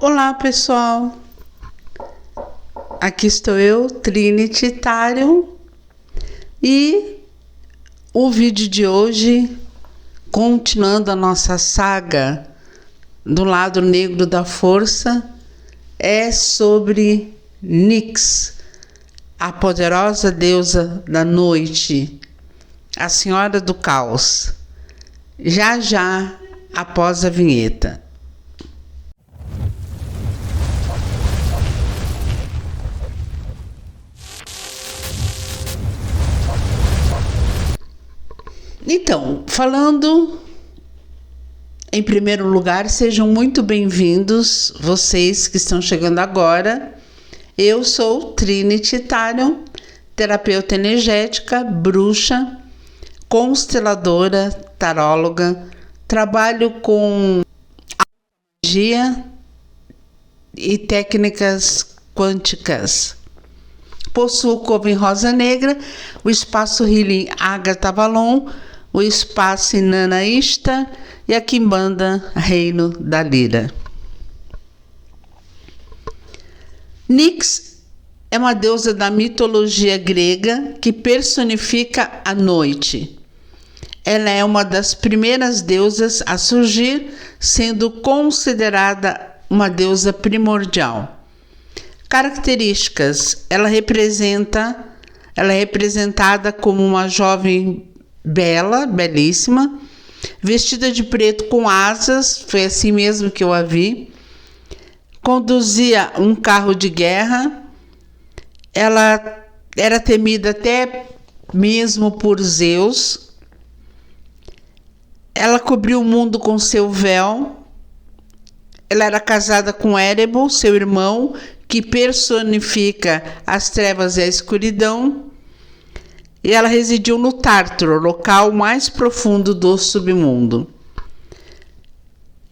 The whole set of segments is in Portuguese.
Olá pessoal, aqui estou eu, Trinity Tarion, e o vídeo de hoje, continuando a nossa saga do lado negro da força, é sobre Nyx, a poderosa deusa da noite, a senhora do caos, já após a vinheta. Então, falando em primeiro lugar, sejam muito bem-vindos vocês que estão chegando agora. Eu sou Trinity Tarion, terapeuta energética, bruxa, consteladora, taróloga, trabalho com magia e técnicas quânticas. Possuo Coven Rosa Negra, o Espaço Healing Agatha Avalon, o Espaço Inanna Ishtar e a Quimbanda Reino da Lira. Nyx é uma deusa da mitologia grega que personifica a noite. Ela é uma das primeiras deusas a surgir, sendo considerada uma deusa primordial. Características: ela é representada como uma jovem bela, belíssima, vestida de preto com asas, foi assim mesmo que eu a vi. Conduzia um carro de guerra. Ela era temida até mesmo por Zeus. Ela cobriu o mundo com seu véu. Ela era casada com Erebor, seu irmão, que personifica as trevas e a escuridão. E ela residiu no Tártaro, local mais profundo do submundo.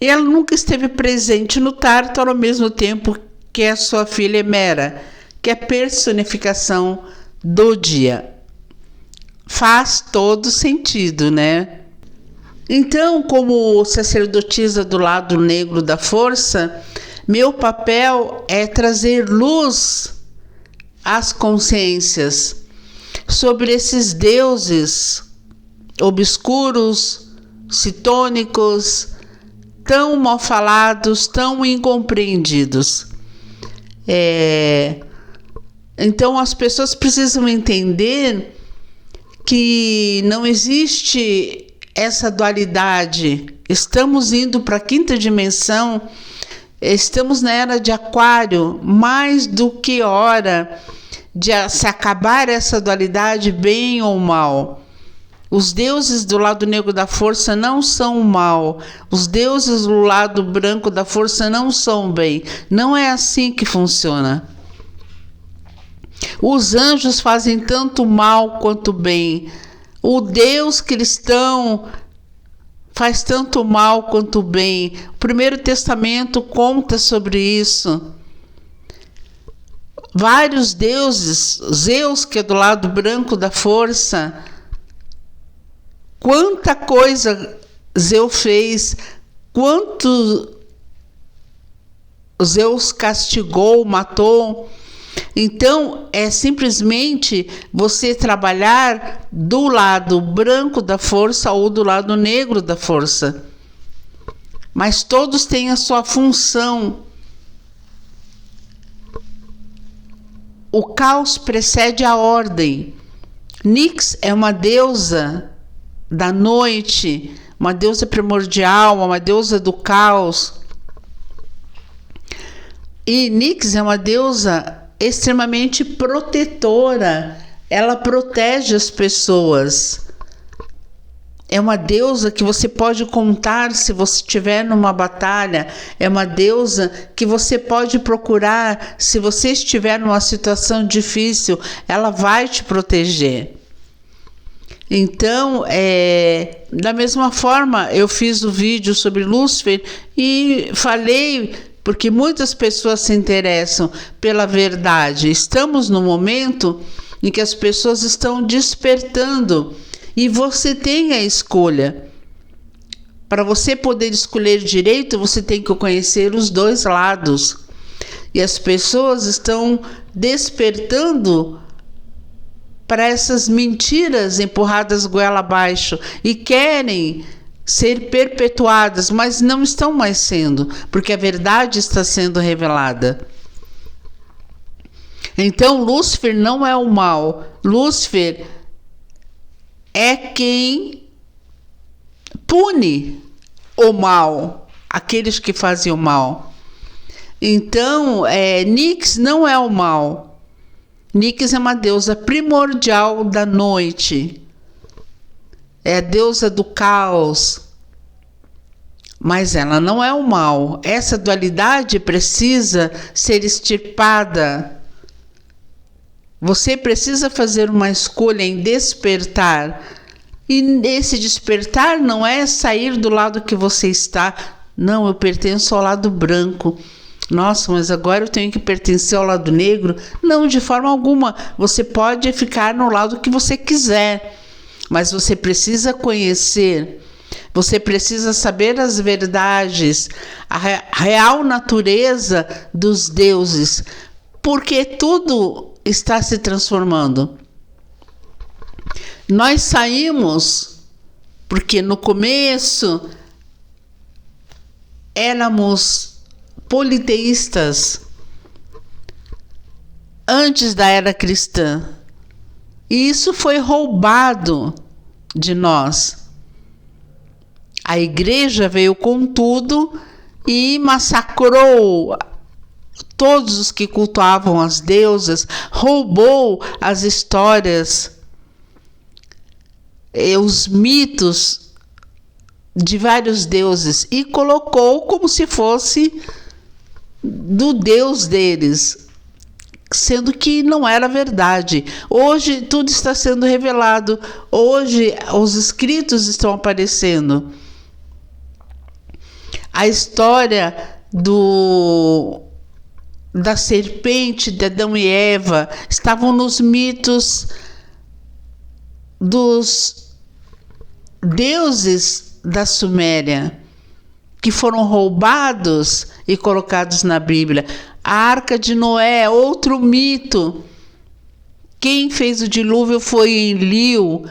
E ela nunca esteve presente no Tártaro ao mesmo tempo que a sua filha Hemera, que é a personificação do dia. Faz todo sentido, né? Então, como sacerdotisa do lado negro da força, meu papel é trazer luz às consciências sobre esses deuses obscuros, citônicos, tão mal falados, tão incompreendidos. Então as pessoas precisam entender que não existe essa dualidade. Estamos indo para a quinta dimensão, estamos na era de Aquário, mais do que hora de se acabar essa dualidade, bem ou mal. Os deuses do lado negro da força não são mal, os deuses do lado branco da força não são bem. Não é assim que funciona. Os anjos fazem tanto mal quanto bem. O Deus cristão faz tanto mal quanto bem. O Primeiro Testamento conta sobre isso. Vários deuses, Zeus, que é do lado branco da força, quanta coisa Zeus fez, quanto Zeus castigou, matou. Então, é simplesmente você trabalhar do lado branco da força ou do lado negro da força. Mas todos têm a sua função. O caos precede a ordem. Nyx é uma deusa da noite, uma deusa primordial, uma deusa do caos. E Nyx é uma deusa extremamente protetora. Ela protege as pessoas. É uma deusa que você pode contar se você estiver numa batalha. É uma deusa que você pode procurar se você estiver numa situação difícil. Ela vai te proteger. Então, da mesma forma, eu fiz o vídeo sobre Lúcifer e falei, porque muitas pessoas se interessam pela verdade. Estamos no momento em que as pessoas estão despertando. E você tem a escolha. Para você poder escolher direito, você tem que conhecer os dois lados. E as pessoas estão despertando para essas mentiras empurradas goela abaixo e querem ser perpetuadas, mas não estão mais sendo, porque a verdade está sendo revelada. Então, Lúcifer não é o mal. Lúcifer é quem pune o mal, aqueles que fazem o mal. Então, Nix não é o mal. Nix é uma deusa primordial da noite. É a deusa do caos. Mas ela não é o mal. Essa dualidade precisa ser extirpada. Você precisa fazer uma escolha em despertar. E esse despertar não é sair do lado que você está. Não, eu pertenço ao lado branco. Nossa, mas agora eu tenho que pertencer ao lado negro? Não, de forma alguma. Você pode ficar no lado que você quiser. Mas você precisa conhecer. Você precisa saber as verdades, a real natureza dos deuses. Porque tudo está se transformando. Nós saímos porque no começo éramos politeístas antes da era cristã. E isso foi roubado de nós. A igreja veio com tudo e massacrou todos os que cultuavam as deusas, roubou as histórias, os mitos de vários deuses e colocou como se fosse do Deus deles, sendo que não era verdade. Hoje tudo está sendo revelado, hoje os escritos estão aparecendo. A história da serpente de Adão e Eva estavam nos mitos dos deuses da Suméria, que foram roubados e colocados na Bíblia. A Arca de Noé, outro mito. Quem fez o dilúvio foi Enlil,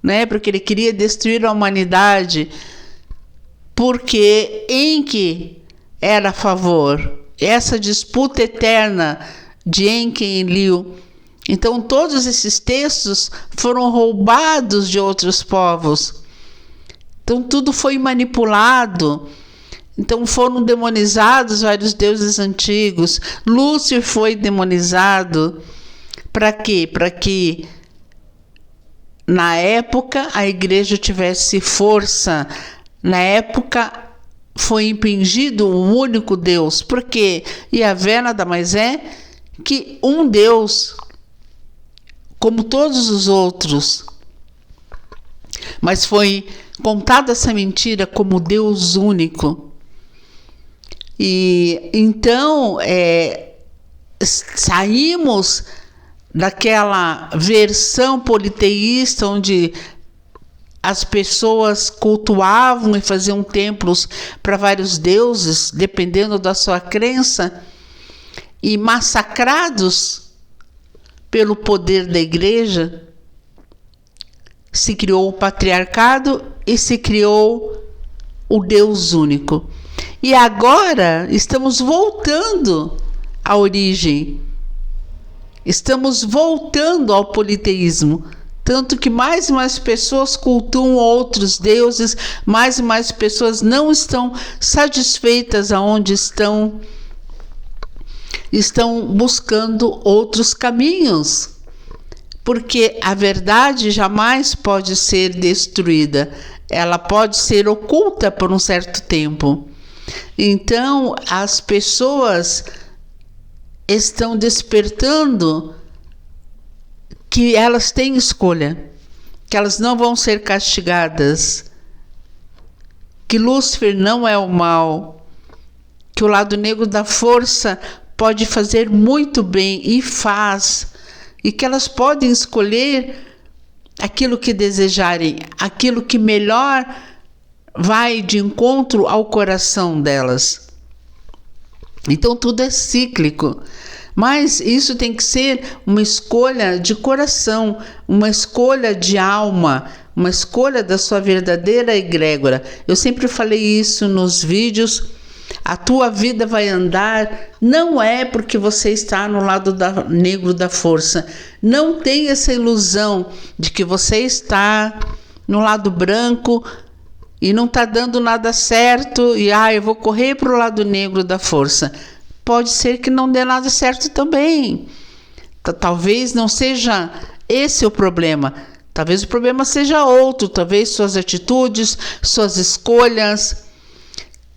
né? Porque ele queria destruir a humanidade, porque Enki era a favor. Essa disputa eterna de Enki e Enlil. Então, todos esses textos foram roubados de outros povos. Então, tudo foi manipulado. Então, foram demonizados vários deuses antigos. Lúcifer foi demonizado. Para quê? Para que, na época, a igreja tivesse força. Na época, foi impingido um único Deus. Por quê? Yahvé nada mais é que um Deus, como todos os outros. Mas foi contada essa mentira como Deus único. E então saímos daquela versão politeísta onde as pessoas cultuavam e faziam templos para vários deuses, dependendo da sua crença, e massacrados pelo poder da igreja, se criou o patriarcado e se criou o Deus único. E agora estamos voltando à origem. Estamos voltando ao politeísmo. Tanto que mais e mais pessoas cultuam outros deuses, mais e mais pessoas não estão satisfeitas aonde estão. Estão buscando outros caminhos. Porque a verdade jamais pode ser destruída. Ela pode ser oculta por um certo tempo. Então, as pessoas estão despertando que elas têm escolha, que elas não vão ser castigadas, que Lúcifer não é o mal, que o lado negro da força pode fazer muito bem e faz, e que elas podem escolher aquilo que desejarem, aquilo que melhor vai de encontro ao coração delas. Então tudo é cíclico. Mas isso tem que ser uma escolha de coração, uma escolha de alma, uma escolha da sua verdadeira egrégora. Eu sempre falei isso nos vídeos. A tua vida vai andar, não é porque você está no lado negro da força. Não tem essa ilusão de que você está no lado branco e não está dando nada certo e eu vou correr para o lado negro da força. Pode ser que não dê nada certo também. Talvez não seja esse o problema. Talvez o problema seja outro. Talvez suas atitudes, suas escolhas.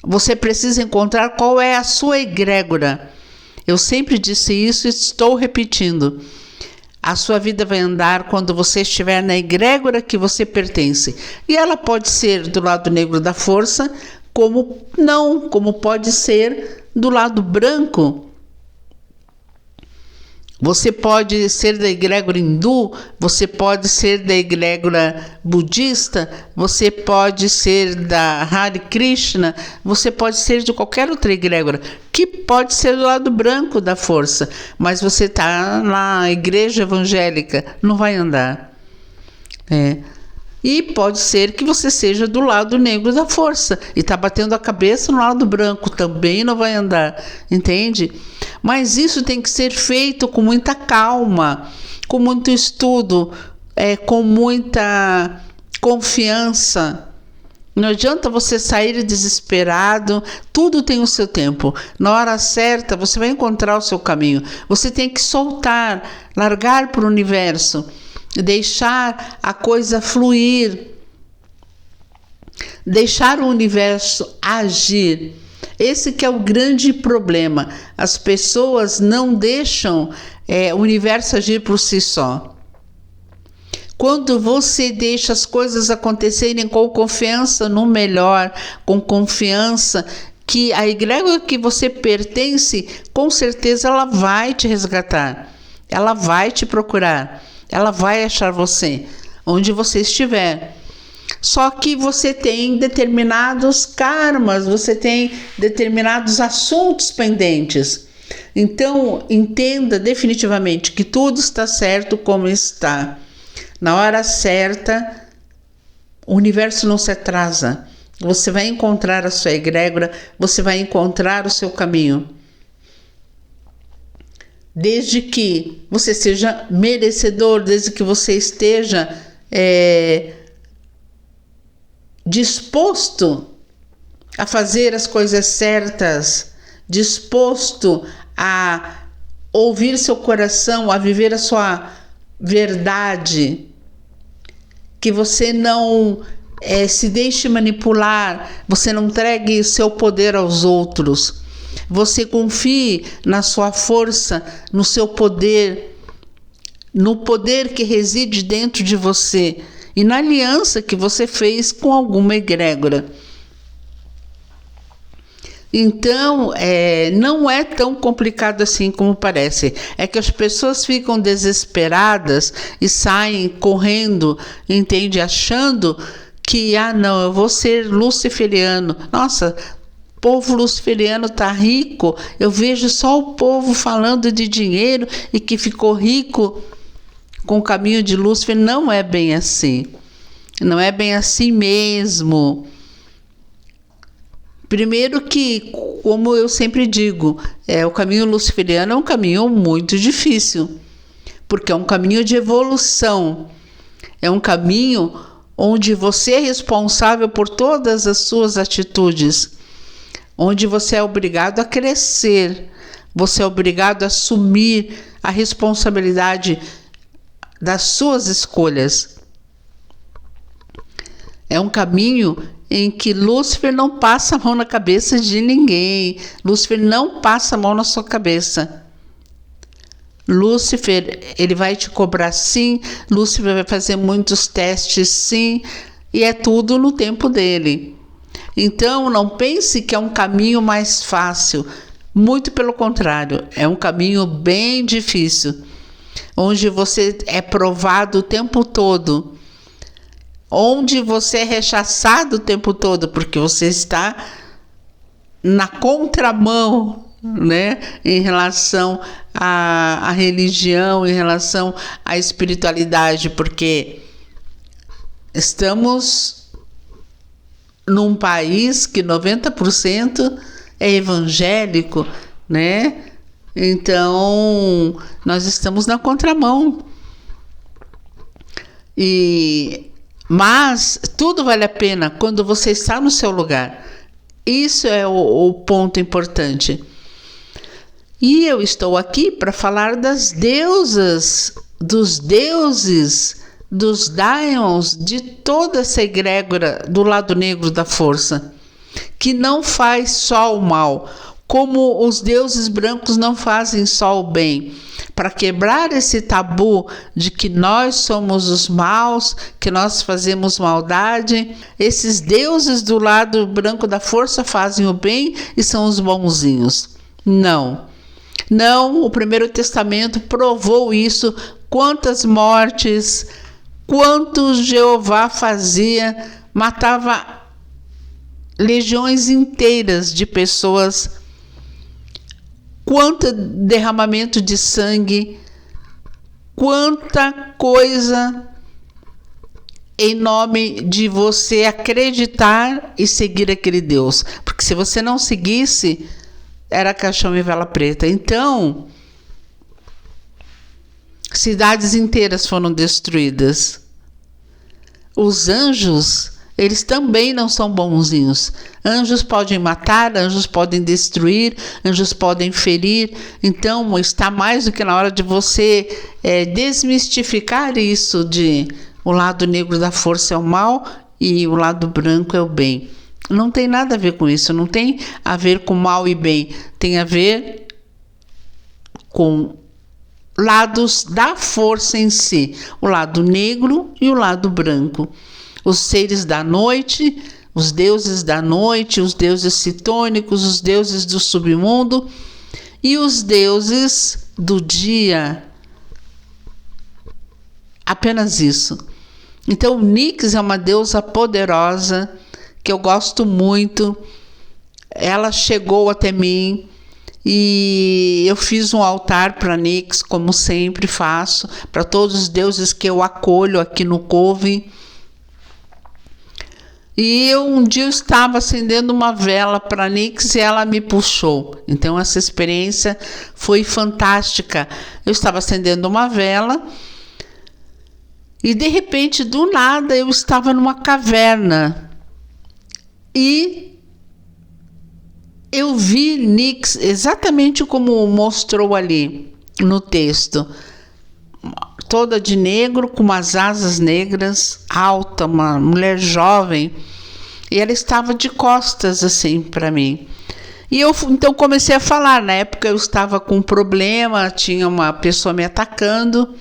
Você precisa encontrar qual é a sua egrégora. Eu sempre disse isso e estou repetindo. A sua vida vai andar quando você estiver na egrégora que você pertence. E ela pode ser do lado negro da força, como pode ser do lado branco. Você pode ser da egrégora hindu, você pode ser da egrégora budista, você pode ser da Hare Krishna, você pode ser de qualquer outra egrégora, que pode ser do lado branco da força, mas você está na igreja evangélica, não vai andar. E pode ser que você seja do lado negro da força e está batendo a cabeça no lado branco, também não vai andar, entende? Mas isso tem que ser feito com muita calma, com muito estudo, com muita confiança. Não adianta você sair desesperado, tudo tem o seu tempo. Na hora certa você vai encontrar o seu caminho. Você tem que soltar, largar para o universo, deixar a coisa fluir, deixar o universo agir. Esse que é o grande problema. As pessoas não deixam o universo agir por si só. Quando você deixa as coisas acontecerem com confiança no melhor, com confiança que a egrégora que você pertence, com certeza ela vai te resgatar, ela vai te procurar, ela vai achar você, onde você estiver. Só que você tem determinados karmas, você tem determinados assuntos pendentes. Então, entenda definitivamente que tudo está certo como está. Na hora certa, o universo não se atrasa. Você vai encontrar a sua egrégora, você vai encontrar o seu caminho. Desde que você seja merecedor, desde que você esteja disposto a fazer as coisas certas, disposto a ouvir seu coração, a viver a sua verdade, que você não se deixe manipular, você não entregue seu poder aos outros, você confie na sua força, no seu poder, no poder que reside dentro de você e na aliança que você fez com alguma egrégora. Então, não é tão complicado assim como parece. É que as pessoas ficam desesperadas e saem correndo, entende? Achando que, não, eu vou ser luciferiano. Nossa, o povo luciferiano está rico. Eu vejo só o povo falando de dinheiro e que ficou rico com o caminho de Lúcifer. Não é bem assim. Não é bem assim mesmo. Primeiro que, como eu sempre digo, o caminho luciferiano é um caminho muito difícil, porque é um caminho de evolução, é um caminho onde você é responsável por todas as suas atitudes, onde você é obrigado a crescer, você é obrigado a assumir a responsabilidade das suas escolhas. É um caminho em que Lúcifer não passa a mão na cabeça de ninguém. Lúcifer não passa a mão na sua cabeça. Lúcifer, ele vai te cobrar sim, Lúcifer vai fazer muitos testes sim, e é tudo no tempo dele. Então, não pense que é um caminho mais fácil. Muito pelo contrário, é um caminho bem difícil, onde você é provado o tempo todo, onde você é rechaçado o tempo todo, porque você está na contramão, né, em relação à religião, em relação à espiritualidade, porque estamos num país que 90% é evangélico, né? Então, nós estamos na contramão. Mas tudo vale a pena quando você está no seu lugar. Isso é o ponto importante. E eu estou aqui para falar das deusas, dos deuses, dos daimons, de toda essa egrégora do lado negro da força, que não faz só o mal, como os deuses brancos não fazem só o bem. Para quebrar esse tabu de que nós somos os maus, que nós fazemos maldade, esses deuses do lado branco da força fazem o bem e são os bonzinhos. Não. Não, o Primeiro Testamento provou isso. Quantas mortes, quantos Jeová fazia, matava legiões inteiras de pessoas, quanto derramamento de sangue, quanta coisa em nome de você acreditar e seguir aquele Deus. Porque se você não seguisse, era caixão e vela preta. Então, cidades inteiras foram destruídas. Os anjos, eles também não são bonzinhos. Anjos podem matar, anjos podem destruir, anjos podem ferir. Então, está mais do que na hora de você desmistificar isso de o lado negro da força é o mal e o lado branco é o bem. Não tem nada a ver com isso, não tem a ver com mal e bem. Tem a ver com lados da força em si, o lado negro e o lado branco. Os seres da noite, os deuses da noite, os deuses citônicos, os deuses do submundo e os deuses do dia. Apenas isso. Então, Nyx é uma deusa poderosa que eu gosto muito. Ela chegou até mim e eu fiz um altar para Nyx, como sempre faço, para todos os deuses que eu acolho aqui no Coven. E um dia eu estava acendendo uma vela para Nyx e ela me puxou. Então essa experiência foi fantástica. Eu estava acendendo uma vela e de repente, do nada, eu estava numa caverna. E eu vi Nyx exatamente como mostrou ali no texto. Toda de negro, com umas asas negras, alta, uma mulher jovem. E ela estava de costas assim para mim. E eu então comecei a falar. Na época eu estava com um problema, tinha uma pessoa me atacando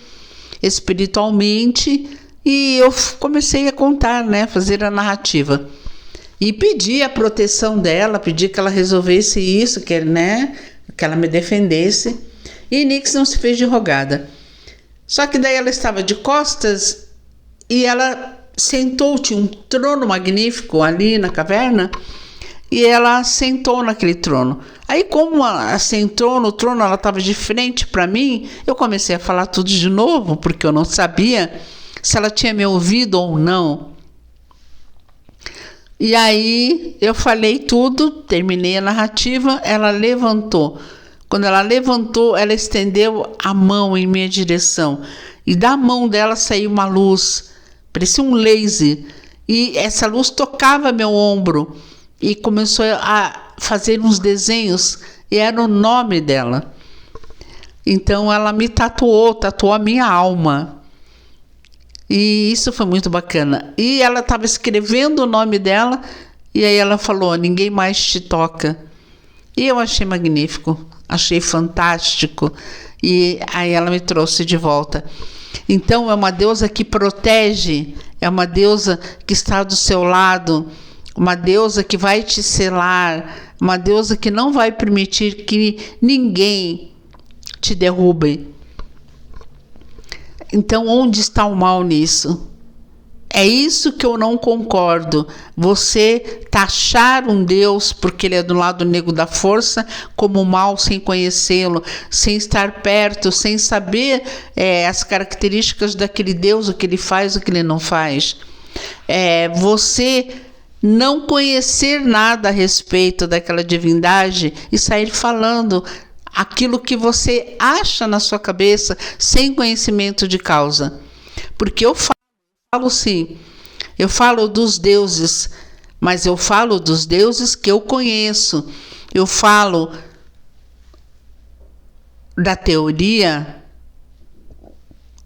espiritualmente. E eu comecei a contar, né, fazer a narrativa. E pedi a proteção dela, pedi que ela resolvesse isso, que ela me defendesse. E Nyx não se fez de rogada. Só que daí ela estava de costas e ela sentou, tinha um trono magnífico ali na caverna, e ela sentou naquele trono. Aí, como ela sentou no trono, ela estava de frente para mim, eu comecei a falar tudo de novo, porque eu não sabia se ela tinha me ouvido ou não. E aí eu falei tudo, terminei a narrativa, ela levantou. Quando ela levantou, ela estendeu a mão em minha direção. E da mão dela saiu uma luz, parecia um laser. E essa luz tocava meu ombro e começou a fazer uns desenhos. E era o nome dela. Então ela me tatuou a minha alma. E isso foi muito bacana. E ela estava escrevendo o nome dela. E aí ela falou: ninguém mais te toca. E eu achei magnífico. Achei fantástico. E aí ela me trouxe de volta. Então é uma deusa que protege, é uma deusa que está do seu lado, uma deusa que vai te selar, uma deusa que não vai permitir que ninguém te derrube. Então onde está o mal nisso? É isso que eu não concordo. Você taxar um Deus porque ele é do lado negro da força como mal sem conhecê-lo, sem estar perto, sem saber as características daquele Deus, o que ele faz, o que ele não faz. Você não conhecer nada a respeito daquela divindade e sair falando aquilo que você acha na sua cabeça sem conhecimento de causa. Porque eu falo sim, eu falo dos deuses, mas eu falo dos deuses que eu conheço. Eu falo da teoria,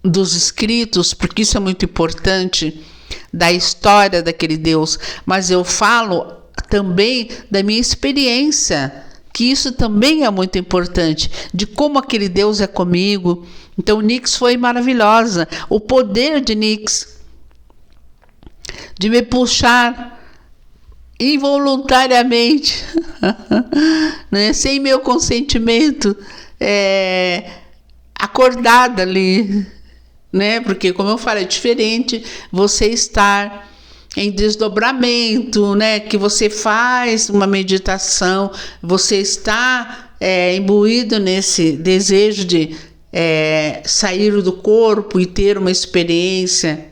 dos escritos, porque isso é muito importante, da história daquele Deus, mas eu falo também da minha experiência, que isso também é muito importante, de como aquele Deus é comigo. Então, Nix foi maravilhosa. O poder de Nix, de me puxar involuntariamente, né, sem meu consentimento, acordada ali, né? Porque, como eu falo, é diferente você estar em desdobramento, né? Que você faz uma meditação, você está imbuído nesse desejo de sair do corpo e ter uma experiência,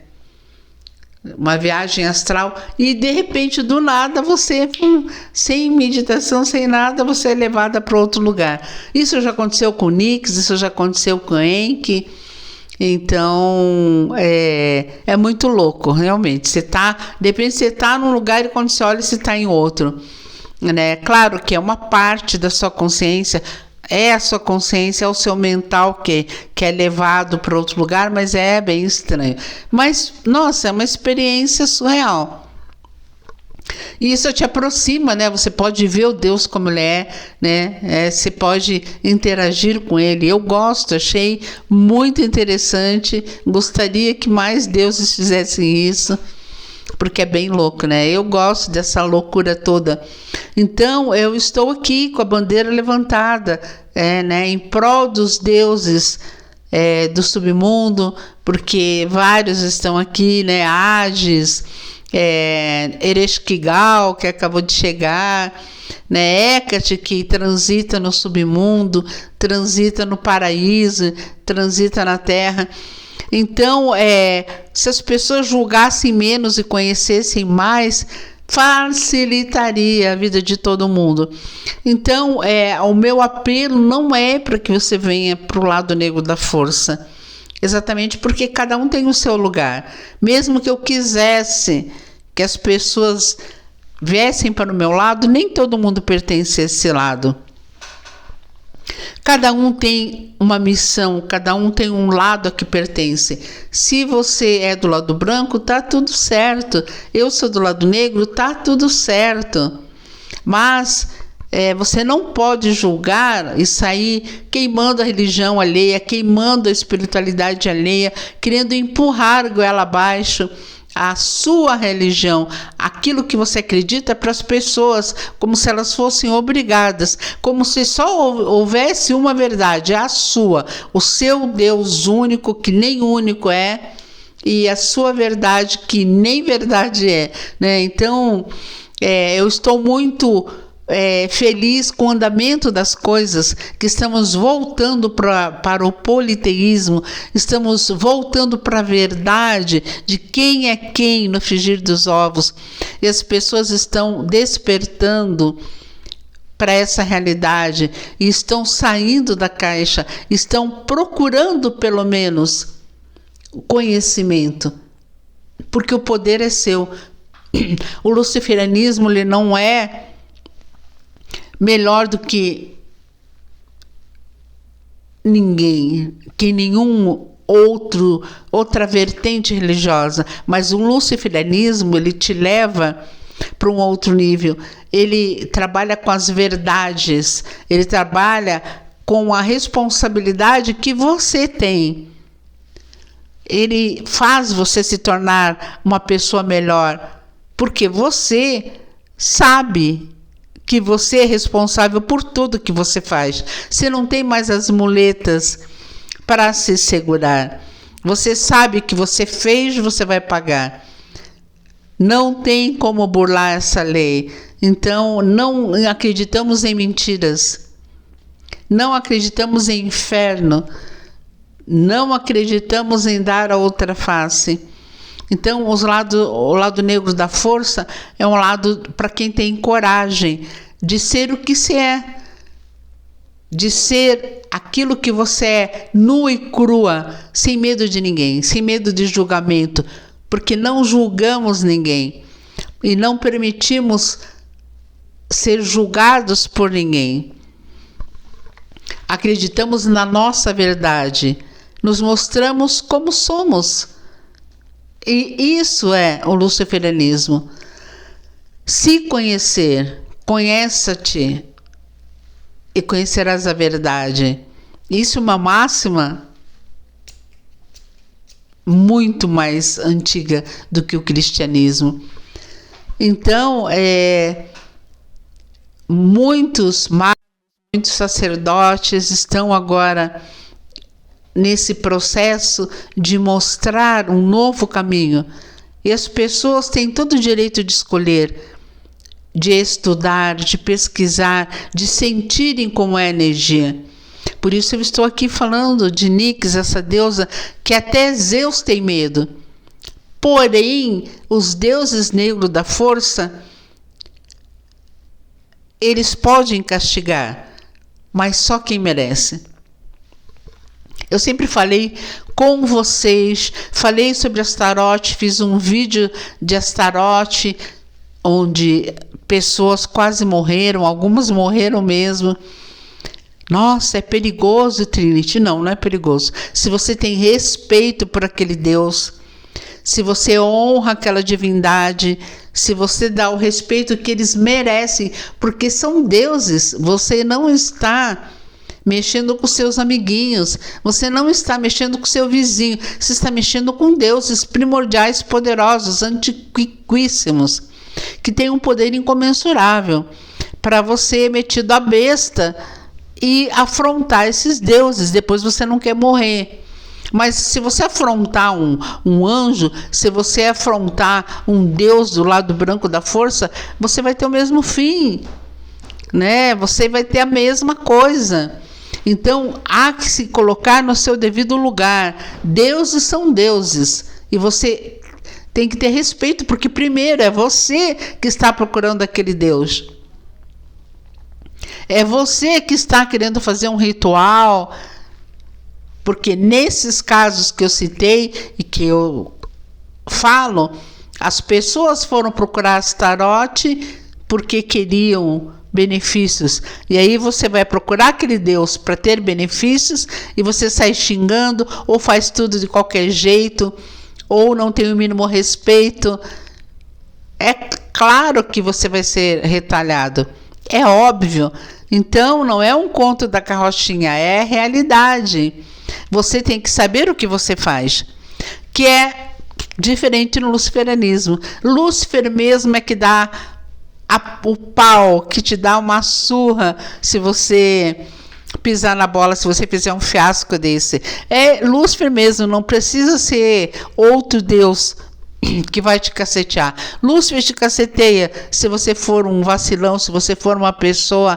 uma viagem astral, e de repente, do nada, você, sem meditação, sem nada, você é levada para outro lugar. Isso já aconteceu com o Nix, isso já aconteceu com o Enki. Então, é muito louco, realmente. De repente, você está num lugar e quando você olha, você está em outro. Né? Claro que é uma parte da sua consciência, é a sua consciência, é o seu mental que é levado para outro lugar, mas é bem estranho. Mas, nossa, é uma experiência surreal. E isso te aproxima, né? Você pode ver o Deus como ele é, né? Você pode interagir com ele. Eu gosto, achei muito interessante. Gostaria que mais deuses fizessem isso, porque é bem louco, né? Eu gosto dessa loucura toda. Então, eu estou aqui com a bandeira levantada, né? Em prol dos deuses do submundo, porque vários estão aqui, né? Hades, Ereshkigal, que acabou de chegar, né? Hecate, que transita no submundo, transita no paraíso, transita na terra. Então, se as pessoas julgassem menos e conhecessem mais, facilitaria a vida de todo mundo. Então, o meu apelo não é para que você venha para o lado negro da força, exatamente porque cada um tem o seu lugar. Mesmo que eu quisesse que as pessoas viessem para o meu lado, nem todo mundo pertence a esse lado. Cada um tem uma missão, cada um tem um lado a que pertence. Se você é do lado branco, tá tudo certo. Eu sou do lado negro, tá tudo certo. Mas você não pode julgar e sair queimando a religião alheia, queimando a espiritualidade alheia, querendo empurrar goela abaixo a sua religião, aquilo que você acredita, para as pessoas, como se elas fossem obrigadas, como se só houvesse uma verdade, a sua, o seu Deus único, que nem único é, e a sua verdade, que nem verdade é, né? Então, eu estou muito feliz com o andamento das coisas, que estamos voltando para o politeísmo, estamos voltando para a verdade de quem é quem no frigir dos ovos, e as pessoas estão despertando para essa realidade e estão saindo da caixa, estão procurando pelo menos conhecimento, porque o poder é seu. O luciferianismo, ele não é melhor do que ninguém, que nenhum outra vertente religiosa, mas o luciferianismo, ele te leva para um outro nível. Ele trabalha com as verdades, ele trabalha com a responsabilidade que você tem. Ele faz você se tornar uma pessoa melhor, porque você sabe que você é responsável por tudo que você faz. Você não tem mais as muletas para se segurar. Você sabe que você fez, você vai pagar. Não tem como burlar essa lei. Então, não acreditamos em mentiras. Não acreditamos em inferno. Não acreditamos em dar a outra face. Então, o lado negro da força é um lado para quem tem coragem de ser o que se é. De ser aquilo que você é, nua e crua, sem medo de ninguém, sem medo de julgamento, porque não julgamos ninguém e não permitimos ser julgados por ninguém. Acreditamos na nossa verdade, nos mostramos como somos. E isso é o luciferianismo. Se conhecer, conheça-te e conhecerás a verdade. Isso é uma máxima muito mais antiga do que o cristianismo. Então, muitos sacerdotes estão agora nesse processo de mostrar um novo caminho. E as pessoas têm todo o direito de escolher, de estudar, de pesquisar, de sentirem como é a energia. Por isso eu estou aqui falando de Nix, essa deusa que até Zeus tem medo. Porém, os deuses negros da força, eles podem castigar, mas só quem merece. Eu sempre falei com vocês, falei sobre Astarote, fiz um vídeo de Astarote, onde pessoas quase morreram, algumas morreram mesmo. Nossa, é perigoso, Trinity. Não, não é perigoso. Se você tem respeito por aquele Deus, se você honra aquela divindade, se você dá o respeito que eles merecem, porque são deuses, você não está mexendo com seus amiguinhos, você não está mexendo com seu vizinho, você está mexendo com deuses primordiais, poderosos, antiquíssimos, que têm um poder incomensurável. Para você metido a besta e afrontar esses deuses, depois você não quer morrer. Mas se você afrontar um anjo, se você afrontar um Deus do lado branco da força, você vai ter o mesmo fim, né? Você vai ter a mesma coisa. Então, há que se colocar no seu devido lugar. Deuses são deuses. E você tem que ter respeito, porque primeiro é você que está procurando aquele Deus. É você que está querendo fazer um ritual. Porque nesses casos que eu citei e que eu falo, as pessoas foram procurar Astarote porque queriam benefícios. E aí você vai procurar aquele Deus para ter benefícios e você sai xingando ou faz tudo de qualquer jeito ou não tem o mínimo respeito. É claro que você vai ser retalhado. É óbvio. Então não é um conto da carrochinha, é realidade. Você tem que saber o que você faz, que é diferente no luciferianismo. Lúcifer mesmo é que dá o pau, que te dá uma surra se você pisar na bola, se você fizer um fiasco desse. É Lúcifer mesmo, não precisa ser outro Deus que vai te cacetear. Lúcifer te caceteia se você for um vacilão, se você for uma pessoa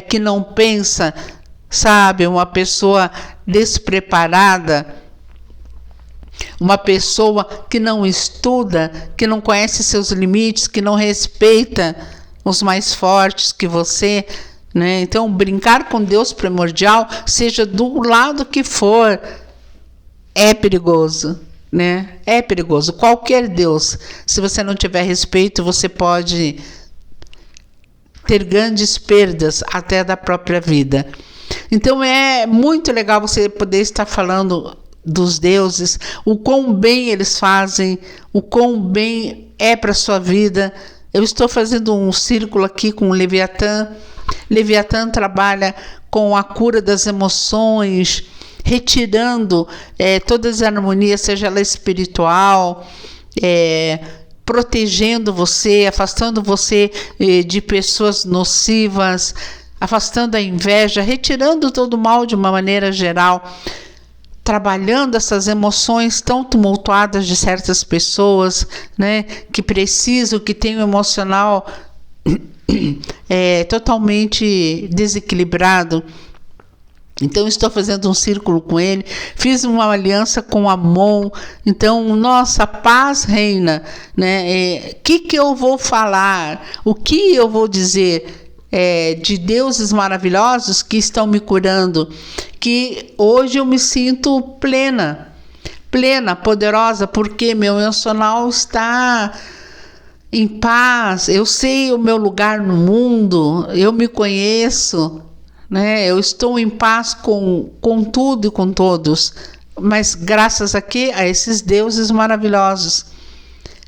que não pensa, sabe, uma pessoa despreparada, uma pessoa que não estuda, que não conhece seus limites, que não respeita os mais fortes que você, né? Então, brincar com Deus primordial, seja do lado que for, é perigoso, né? É perigoso. Qualquer Deus, se você não tiver respeito, você pode ter grandes perdas até da própria vida. Então é muito legal você poder estar falando dos deuses, o quão bem eles fazem, o quão bem é para a sua vida. Eu estou fazendo um círculo aqui com o Leviatã. Leviatã trabalha com a cura das emoções, retirando toda a desarmonia, seja ela espiritual, protegendo você, afastando você de pessoas nocivas, afastando a inveja, retirando todo o mal de uma maneira geral. trabalhando essas emoções tão tumultuadas de certas pessoas, né, que precisam, que têm um emocional totalmente desequilibrado. Então, estou fazendo um círculo com ele, fiz uma aliança com Amon. Então, nossa, paz reina, né? Que eu vou falar? O que eu vou dizer de deuses maravilhosos que estão me curando? Que hoje eu me sinto plena, poderosa, porque meu emocional está em paz. Eu sei o meu lugar no mundo, eu me conheço, né? Eu estou em paz com tudo e com todos, mas graças a quê? A esses deuses maravilhosos,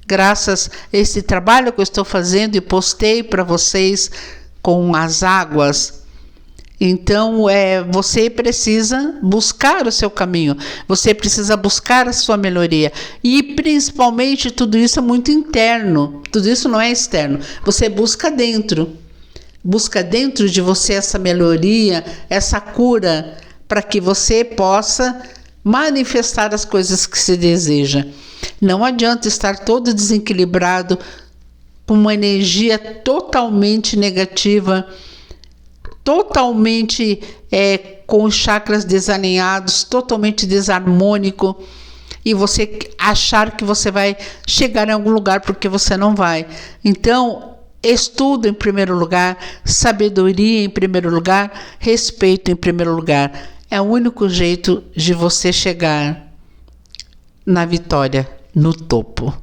graças a esse trabalho que eu estou fazendo e postei para vocês com as águas. Então, você precisa buscar o seu caminho, você precisa buscar a sua melhoria, e principalmente tudo isso é muito interno, tudo isso não é externo, você busca dentro de você essa melhoria, essa cura, para que você possa manifestar as coisas que se deseja. Não adianta estar todo desequilibrado, com uma energia totalmente negativa, totalmente com os chakras desalinhados, totalmente desarmônico, e você achar que você vai chegar em algum lugar, porque você não vai. Então, estudo em primeiro lugar, sabedoria em primeiro lugar, respeito em primeiro lugar. É o único jeito de você chegar na vitória, no topo.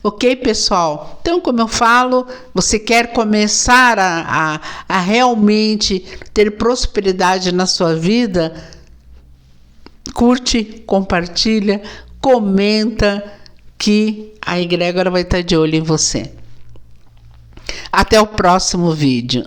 Ok, pessoal? Então, como eu falo, você quer começar a realmente ter prosperidade na sua vida? Curte, compartilha, comenta, que a egrégora vai estar de olho em você. Até o próximo vídeo.